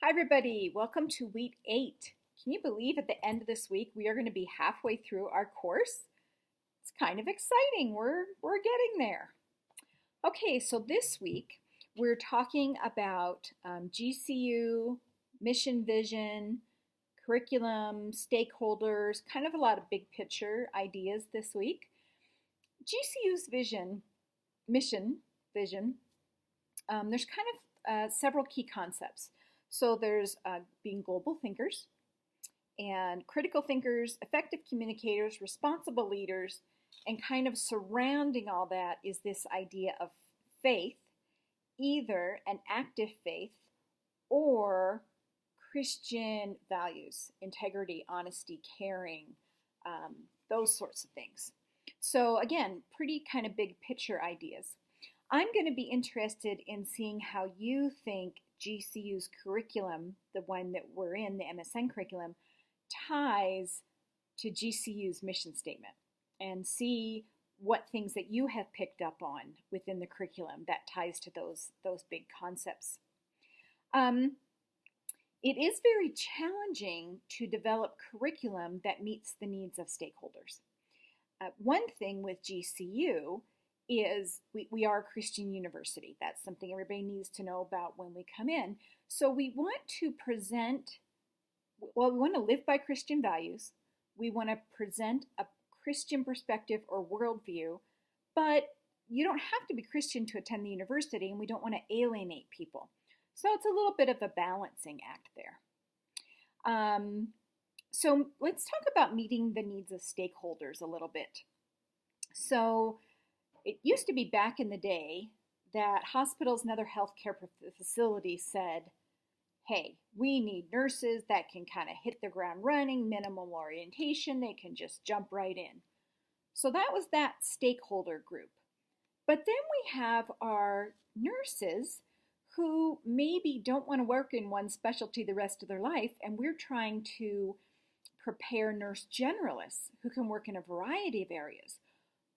Hi, everybody. Welcome to week 8. Can you believe at the end of this week we are going to be halfway through our course? It's kind of exciting. We're getting there. Okay, so this week we're talking about GCU, mission vision, curriculum, stakeholders, kind of a lot of big picture ideas this week. GCU's mission vision, there's kind of several key concepts. So there's being global thinkers and critical thinkers, effective communicators, responsible leaders, and kind of surrounding all that is this idea of faith, either an active faith or Christian values, integrity, honesty, caring, those sorts of things. So again, pretty kind of big picture ideas. I'm going to be interested in seeing how you think GCU's curriculum, the one that we're in, the MSN curriculum, ties to GCU's mission statement and see what things that you have picked up on within the curriculum that ties to those big concepts. It is very challenging to develop curriculum that meets the needs of stakeholders. One thing with GCU is we are a Christian university. That's something everybody needs to know about when we come in. So we want to we want to live by Christian values. We want to present a Christian perspective or worldview, but you don't have to be Christian to attend the university, and we don't want to alienate people. So it's a little bit of a balancing act there. So let's talk about meeting the needs of stakeholders a little bit. So it used to be back in the day that hospitals and other healthcare facilities said, hey, we need nurses that can kind of hit the ground running, minimum orientation, they can just jump right in. So that was that stakeholder group. But then we have our nurses who maybe don't want to work in one specialty the rest of their life, and we're trying to prepare nurse generalists who can work in a variety of areas.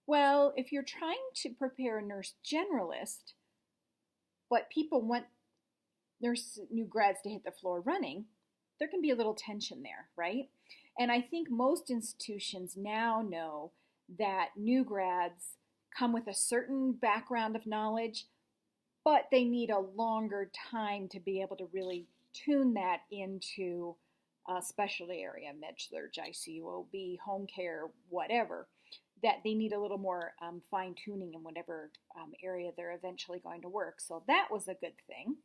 Well, if you're trying to prepare a nurse generalist, but people want new grads to hit the floor running, there can be a little tension there, right? And I think most institutions now know that new grads come with a certain background of knowledge, but they need a longer time to be able to really tune that into a specialty area, med-surg, ICU, OB, home care, whatever, that they need a little more fine-tuning in whatever area they're eventually going to work. So that was a good thing.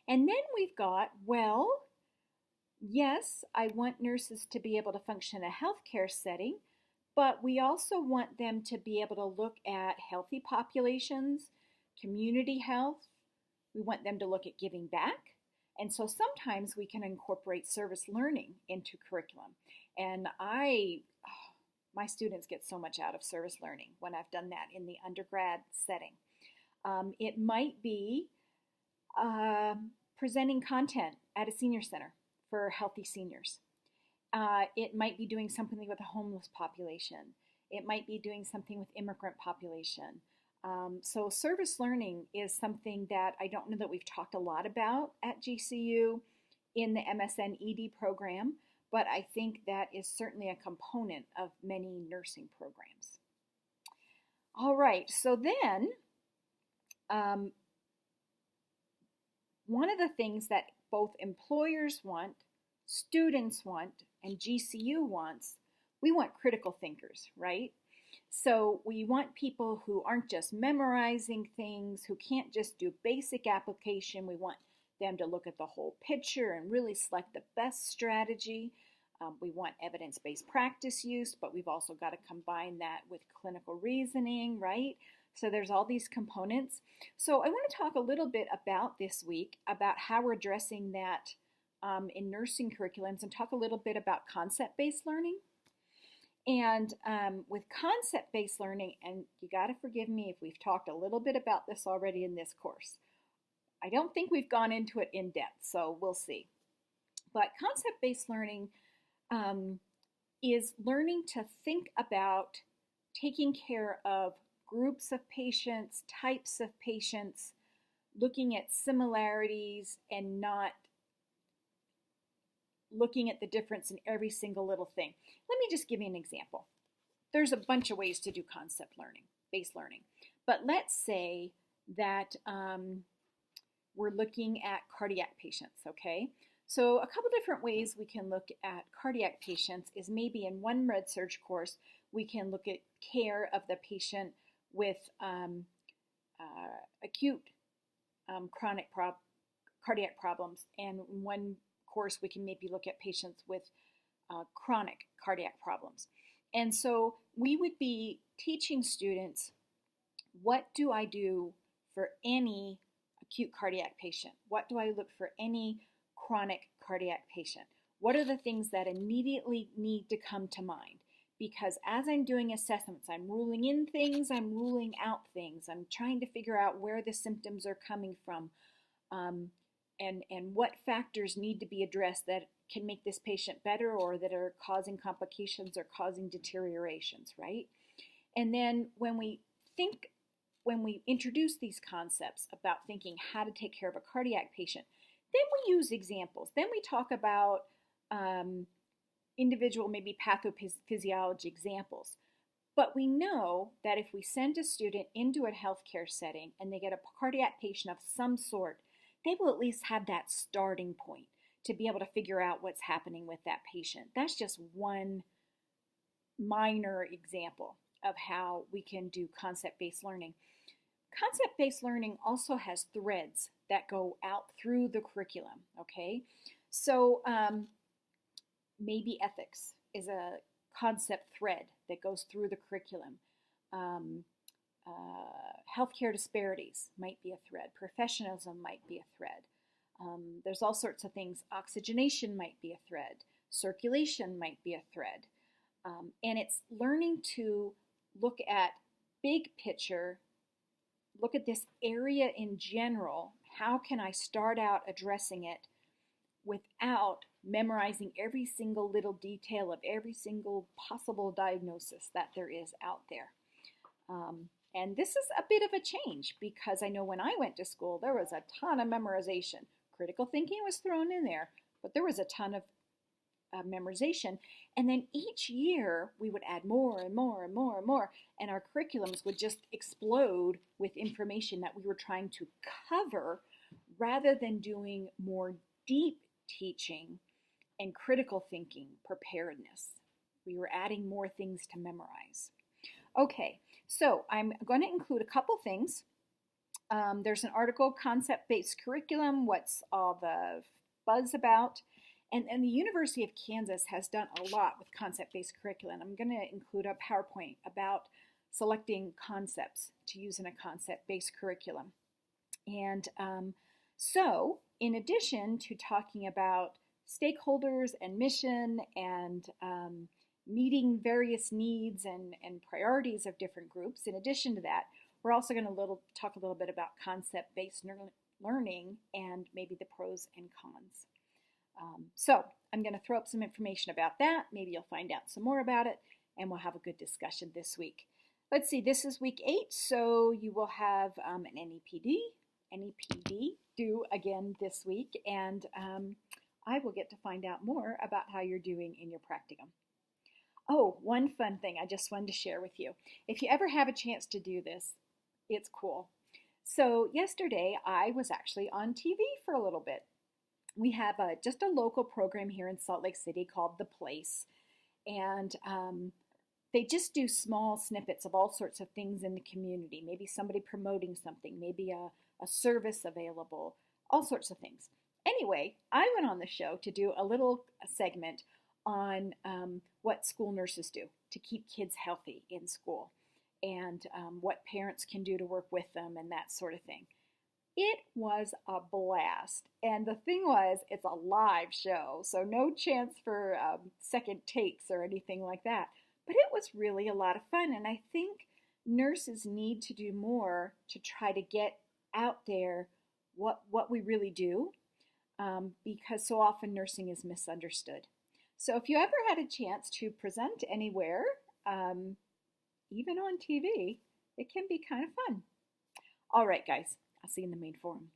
And then we've got, well, yes, I want nurses to be able to function in a healthcare setting, but we also want them to be able to look at healthy populations, community health. We want them to look at giving back. And so sometimes we can incorporate service learning into curriculum. And my students get so much out of service learning when I've done that in the undergrad setting. It might be presenting content at a senior center for healthy seniors. It might be doing something with the homeless population. It might be doing something with immigrant population. So service learning is something that I don't know that we've talked a lot about at GCU in the MSN ED program, but I think that is certainly a component of many nursing programs. All right, so then one of the things that both employers want, students want, and GCU wants, we want critical thinkers, right? So we want people who aren't just memorizing things, who can't just do basic application. We want them to look at the whole picture and really select the best strategy. We want evidence-based practice use, but we've also got to combine that with clinical reasoning, right? So there's all these components. So I want to talk a little bit about this week, about how we're addressing that in nursing curriculums, and talk a little bit about concept-based learning. And with concept-based learning, and you got to forgive me if we've talked a little bit about this already in this course. I don't think we've gone into it in depth, so we'll see. But concept-based learning is learning to think about taking care of groups of patients, types of patients, looking at similarities and not looking at the difference in every single little thing. Let me just give you an example. There's a bunch of ways to do concept learning, base learning. But let's say that we're looking at cardiac patients, okay? So a couple different ways we can look at cardiac patients is maybe in one med surg course, we can look at care of the patient with acute chronic cardiac problems. And in one course, we can maybe look at patients with chronic cardiac problems. And so we would be teaching students, what do I do for any acute cardiac patient? What do I look for any chronic cardiac patient? What are the things that immediately need to come to mind? Because as I'm doing assessments, I'm ruling in things, I'm ruling out things. I'm trying to figure out where the symptoms are coming from, and what factors need to be addressed that can make this patient better or that are causing complications or causing deteriorations, right? And then when we introduce these concepts about thinking how to take care of a cardiac patient, then we use examples. Then we talk about individual, maybe pathophysiology examples. But we know that if we send a student into a healthcare setting and they get a cardiac patient of some sort, they will at least have that starting point to be able to figure out what's happening with that patient. That's just one minor example of how we can do concept-based learning. Concept-based learning also has threads that go out through the curriculum, okay? So maybe ethics is a concept thread that goes through the curriculum. Healthcare disparities might be a thread. Professionalism might be a thread. There's all sorts of things. Oxygenation might be a thread. Circulation might be a thread. And it's learning to look at big picture, look at this area in general. How can I start out addressing it without memorizing every single little detail of every single possible diagnosis that there is out there? And this is a bit of a change because I know when I went to school, there was a ton of memorization. Critical thinking was thrown in there, but there was a ton of memorization. And then each year we would add more and more and more and more, and our curriculums would just explode with information that we were trying to cover rather than doing more deep teaching and critical thinking preparedness. We were adding more things to memorize. Okay, so I'm going to include a couple things. There's an article, Concept-Based Curriculum, What's All the Buzz About? And the University of Kansas has done a lot with concept-based curriculum. I'm going to include a PowerPoint about selecting concepts to use in a concept-based curriculum. And so, in addition to talking about stakeholders and mission and meeting various needs and priorities of different groups, in addition to that, we're also going to talk a little bit about concept-based learning and maybe the pros and cons. So I'm going to throw up some information about that. Maybe you'll find out some more about it, and we'll have a good discussion this week. Let's see, this is week 8, so you will have an NEPD due again this week, and I will get to find out more about how you're doing in your practicum. Oh, one fun thing I just wanted to share with you. If you ever have a chance to do this, it's cool. So yesterday I was actually on TV for a little bit. We have just a local program here in Salt Lake City called The Place, and they just do small snippets of all sorts of things in the community, maybe somebody promoting something, maybe a service available, all sorts of things. Anyway, I went on the show to do a little segment on what school nurses do to keep kids healthy in school, and what parents can do to work with them and that sort of thing. It was a blast. And the thing was, it's a live show, so no chance for second takes or anything like that. But it was really a lot of fun, and I think nurses need to do more to try to get out there what we really do, because so often nursing is misunderstood. So if you ever had a chance to present anywhere, even on TV, it can be kind of fun. All right, guys. I'll see you in the main forum.